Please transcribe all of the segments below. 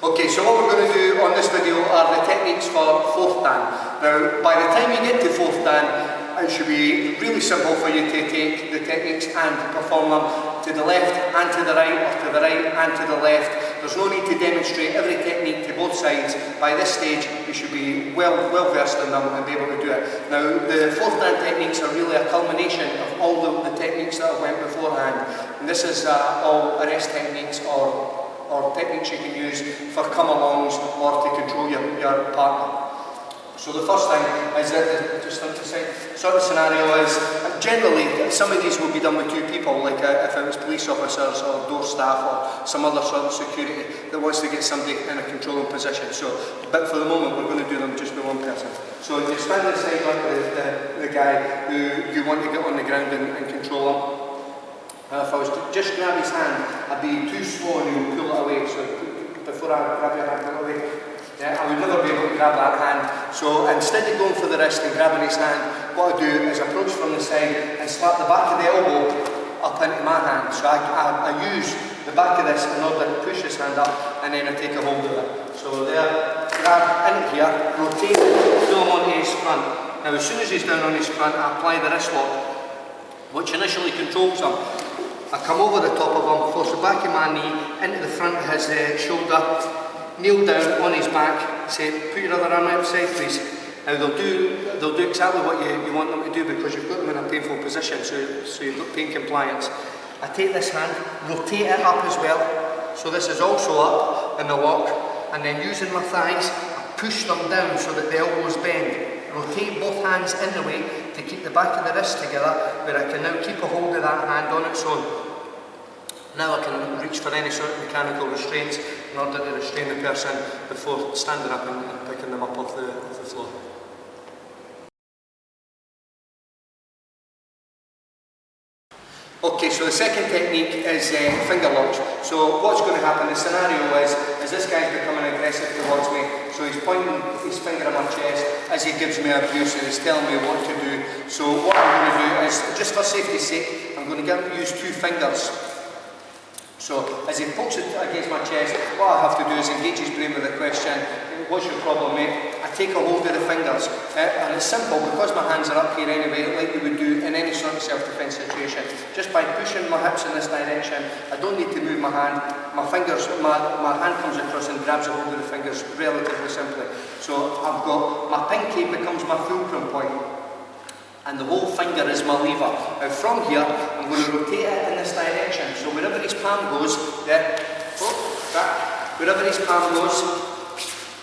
Okay, so what we're going to do on this video are the techniques for fourth dan. Now, by the time you get to fourth dan, it should be really simple for you to take the techniques and perform them to the left and to the right, or to the right and to the left. There's no need to demonstrate every technique to both sides. By this stage, you should be well versed in them and be able to do it. Now, the fourth dan techniques are really a culmination of all the techniques that I went beforehand. And this is all arrest techniques or techniques you can use for come-alongs or to control your partner. So the first thing is that, just to say, sort of scenario is, generally some of these will be done with two people, like if it was police officers or door staff or some other sort of security that wants to get somebody in a controlling position. So, but for the moment we're going to do them just with one person. So you stand aside like the guy who you want to get on the ground and control him. If I was to just grab his hand, I'd be too slow and he would pull it away. So before I grab your hand, pull it away. Yeah, I would never be able to grab that hand. So instead of going for the wrist and grabbing his hand, what I do is approach from the side and slap the back of the elbow up into my hand. So I use the back of this in order to push his hand up, and then I take a hold of it. So there, grab into here, rotate, pull him onto his front. Now as soon as he's down on his front, I apply the wrist lock, which initially controls him. I come over the top of him, force the back of my knee into the front of his shoulder, kneel down on his back, say, put your other arm outside please. Now they'll do exactly what you want them to do, because you've got them in a painful position, so you've got pain compliance. I take this hand, rotate it up as well, so this is also up in the lock, and then using my thighs, I push them down so that the elbows bend. Rotate both hands in the way to keep the back of the wrist together, where I can now keep a hold of that hand on its own. Now I can reach for any sort of mechanical restraints in order to restrain the person before standing up and picking them up off the floor. Okay, so the second technique is finger locks. So what's going to happen, the scenario is this guy's becoming aggressive towards me, so he's pointing his finger at my chest as he gives me abuse and he's telling me what to do. So what I'm going to do is, just for safety's sake, I'm going to use two fingers. So as he pokes it against my chest, what I have to do is engage his brain with a question: what's your problem, mate? I take a hold of the fingers, and it's simple, because my hands are up here anyway, like you would do in any sort of self-defense situation. Just by pushing my hips in this direction, I don't need to move my hand. My hand comes across and grabs a hold of the fingers relatively simply. So I've got, my pinky becomes my fulcrum point, and the whole finger is my lever. Now from here, I'm going to rotate it in this direction. So wherever his palm goes, wherever his palm goes,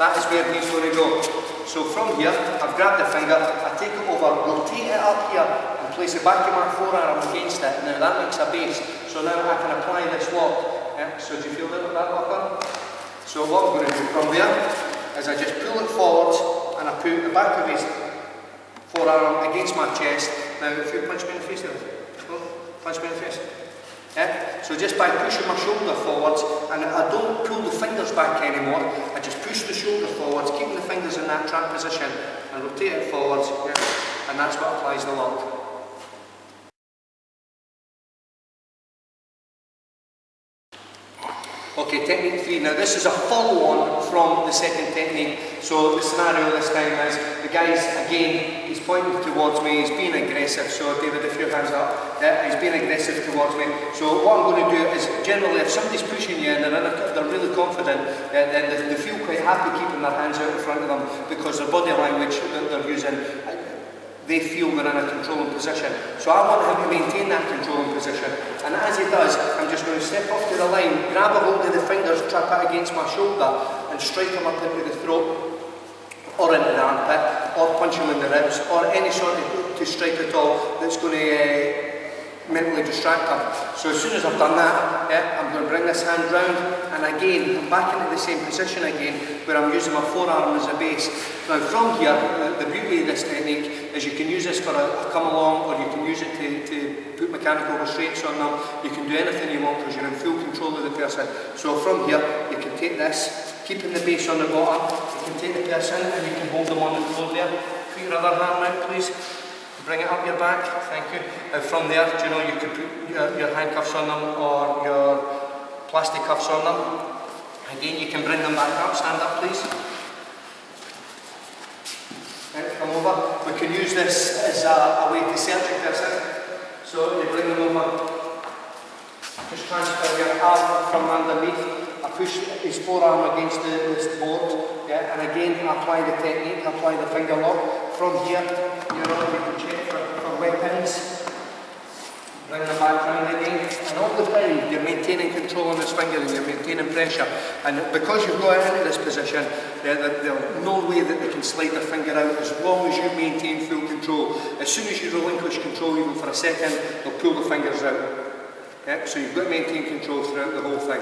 that is where he's going to go. So from here, I've grabbed the finger, I take it over, rotate it up here, and place the back of my forearm against it. Now that makes a base. So now I can apply this lock. Yeah? So do you feel that lock on? So what I'm going to do from there is I just pull it forwards, and I put the back of his forearm against my chest. Now if you punch me in the face there, punch me in the face. Yeah? So just by pushing my shoulder forwards, and I don't pull the fingers back anymore, I just push the shoulder forwards, keeping the fingers in that trap position, and rotate it forwards, yeah? And that's what applies the lock. Okay, technique 3. Now this is a follow-on from the second technique. So the scenario this time is, the guy's, again, he's pointing towards me, he's being aggressive. So David, if your hands up, he's being aggressive towards me. So what I'm going to do is, generally if somebody's pushing you and they're really confident, then they feel quite happy keeping their hands out in front of them, because their body language that they're using, they feel they're in a controlling position. So I want him to maintain that controlling position. And as he does, I'm just going to step off to the line, grab a hold of the fingers, trap it against my shoulder, and strike him up into the throat, or into the armpit, or punch him in the ribs, or any sort of to strike at all that's going to mentally distract him. So as soon as I've done that, I'm going to bring this hand round, and again, I'm back into the same position again, where I'm using my forearm as a base. Now from here, the beauty of this technique is you can use this for a come-along, or you can use it to put mechanical restraints on them. You can do anything you want, because you're in full control of the person. So from here, you can take this, keeping the base on the bottom, you can take the person and you can hold them on the floor there. Put your other hand out, please. Bring it up your back, thank you. From there, you can put your handcuffs on them, or your plastic cuffs on them. Again, you can bring them back up, stand up please. Right, come over. We can use this as a way to search a person. So you bring them over, just transfer your arm from underneath. I push his forearm against this board, yeah, and again apply the technique, apply the finger lock. From here, you can check for weapons. Bring them back round again, and all the time you're maintaining control on this finger and you're maintaining pressure. And because you go into this position, there's no way that they can slide their finger out as long as you maintain full control. As soon as you relinquish control even for a second, they'll pull the fingers out. Yeah, so you've got to maintain control throughout the whole thing.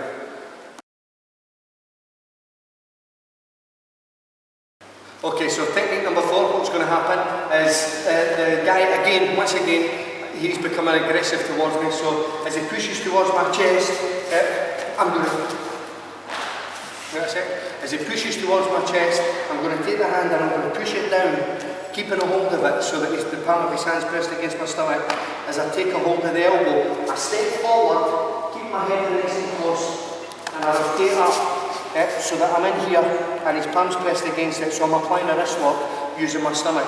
Okay, so technique number 4, what's going to happen is the guy once again, he's becoming aggressive towards me, so as he pushes towards my chest, I'm going to, that's it, as he pushes towards my chest, I'm going to take the hand and I'm going to push it down, keeping a hold of it so that the palm of his hand's pressed against my stomach. As I take a hold of the elbow, I step forward, keep my head nice and close, and I rotate up so that I'm in here and his palm's pressed against it, so I'm applying a wrist lock using my stomach.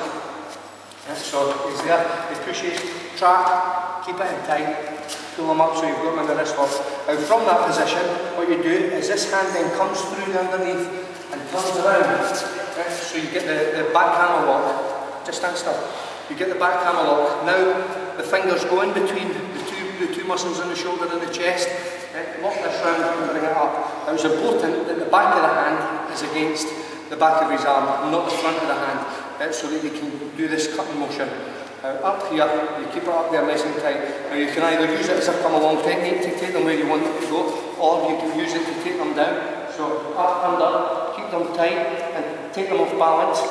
So he's there, he pushes, trap, keep it in tight, pull him up so you've got him in the wrist lock. Now from that position, what you do is this hand then comes through the underneath and turns around. So you get the back hammer lock, just stand still. You get the back hammer lock. Now the fingers go in between the two muscles in the shoulder and the chest. Lock this round and bring it up. Now it's important that the back of the hand is against the back of his arm, not the front of the hand, so that you can do this cutting motion. Up here, you keep it up there nice and tight. Now you can either use it as a come along technique to take them where you want them to go, or you can use it to take them down. So up, under, keep them tight and take them off balance.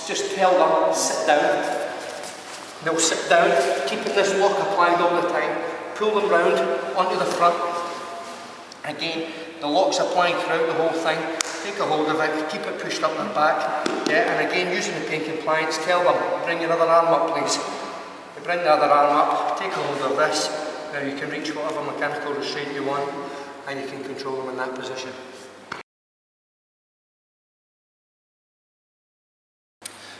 Just tell them, sit down. They'll sit down, keeping this lock applied all the time. Pull them round onto the front. Again, the lock's applied throughout the whole thing. Take a hold of it, keep it pushed up their back. Yeah, and again, using the pain compliance, tell them, bring your other arm up please. You bring the other arm up, take a hold of this. Now you can reach whatever mechanical restraint you want and you can control them in that position.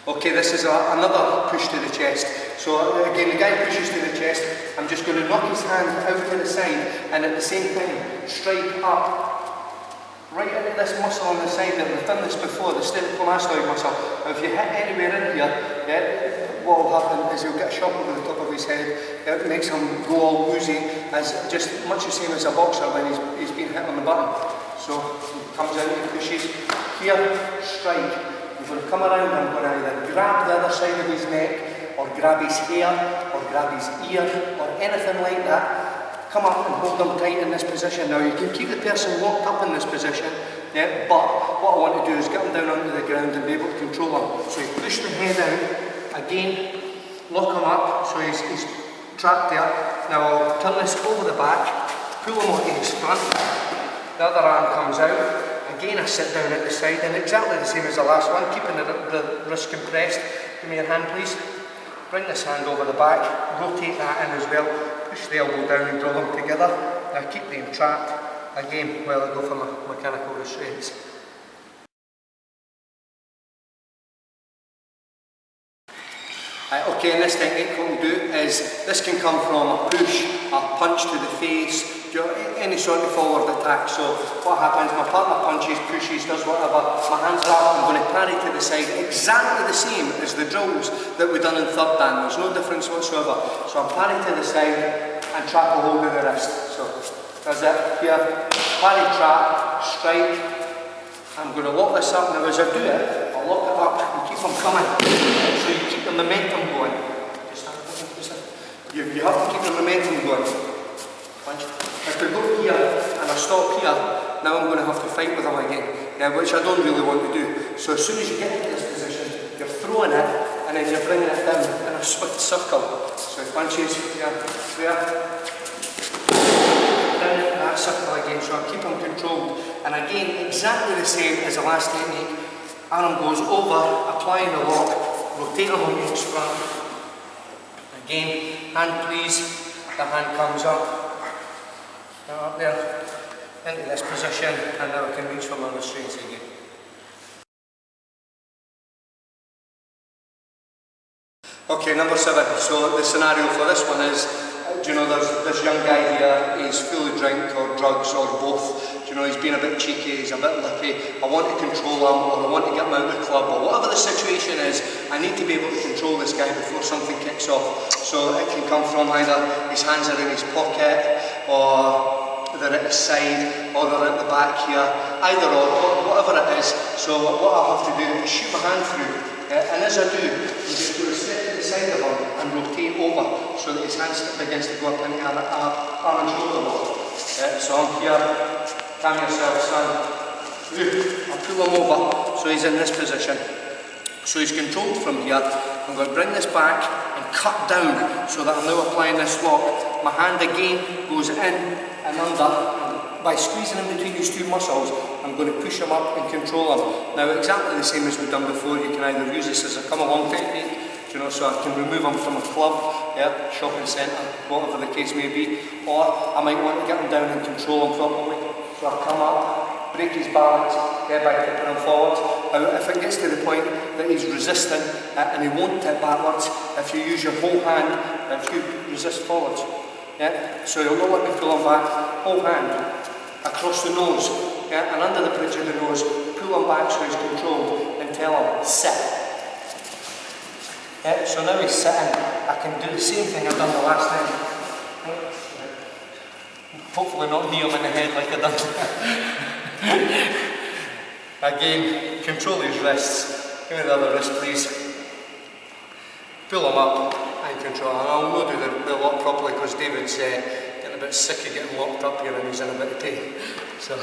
Okay, this is another push to the chest. So again, the guy pushes to the chest. I'm just going to knock his hand out to the side and at the same time strike up right into this muscle on the side there. We've done this before, the sternocleidomastoid muscle. Now if you hit anywhere in here, what will happen is he'll get a shock over the top of his head. It makes him go all woozy, as just much the same as a boxer when he's been hit on the button. So he comes out and pushes. Here, strike. I'm going to come around and I'm going to either grab the other side of his neck, or grab his hair, or grab his ear, or anything like that. Come up and hold them tight in this position. Now you can keep the person locked up in this position, yeah, but what I want to do is get them down onto the ground and be able to control them. So you push the head out, again, lock him up, so he's trapped there. Now I'll turn this over the back, pull him onto his front, the other arm comes out. Again, I sit down at the side, and exactly the same as the last one, keeping the wrist compressed. Give me your hand, please. Bring this hand over the back, rotate that in as well, push the elbow down and draw them together. Now keep them trapped, again, while I go for my mechanical restraints. Okay, in this technique what we'll do is, this can come from a push, a punch to the face, any sort of forward attack. So what happens, my partner punches, pushes, does whatever, my hands are up, I'm going to parry to the side, exactly the same as the drills that we've done in third dan, there's no difference whatsoever. So I'm parry to the side and trap a hold of the wrist. So there's it, here, parry, trap, strike. I'm going to lock this up. Now as I do it, I'll lock it up and keep them coming. So you keep the momentum going. You have to keep the momentum going. Punch. If we go here and I stop here, now I'm going to have to fight with them again, which I don't really want to do. So as soon as you get into this position, you're throwing it and then you're bringing it down in a swift circle. So he punches here, there, down in that circle again. So I keep them controlled. And again, exactly the same as the last technique. Arm goes over, applying the lock, rotate them on each front. Again, hand please, the hand comes up there. into this position, and now I can reach for my restraints again. Okay, number 7. So the scenario for this one is, you know, there's this young guy here, he's full of drink or drugs or both. You know, he's been a bit cheeky, he's a bit lippy. I want to control him, or I want to get him out of the club, or whatever the situation is, I need to be able to control this guy before something kicks off. So it can come from either his hands are in his pocket, or they're at his side, or they're at the back here, either or, whatever it is. So what I'll have to do is shoot my hand through. And as I do, I'm just going to step to the side of him and rotate over so that his hands begins to go up into arm and shoulder lock. So I'm here, calm yourself, son. I'll pull him over so he's in this position. So he's controlled from here. I'm going to bring this back and cut down so that I'm now applying this lock. My hand again goes in and under. By squeezing in between these two muscles, I'm going to push him up and control him. Now, exactly the same as we've done before, you can either use this as a come-along technique, you know, so I can remove him from a club, yeah, shopping centre, whatever the case may be, or I might want to get him down and control him properly. So I come up, break his balance, yeah, by tipping him forwards. Now, if it gets to the point that he's resisting and he won't tip backwards, if you use your whole hand, if you resist forwards, yeah, so he'll not let me pull him back, whole hand. Across the nose, yeah, and under the bridge of the nose, pull him back so he's controlled and tell him, sit. Yeah, so now he's sitting, I can do the same thing I've done the last time. Hopefully not knee him in the head like I done. Again, control his wrists. Give me the other wrist please. Pull him up and control him. I'll not do the lock properly because David's a bit sick of getting locked up here and he's in a bit of pain. So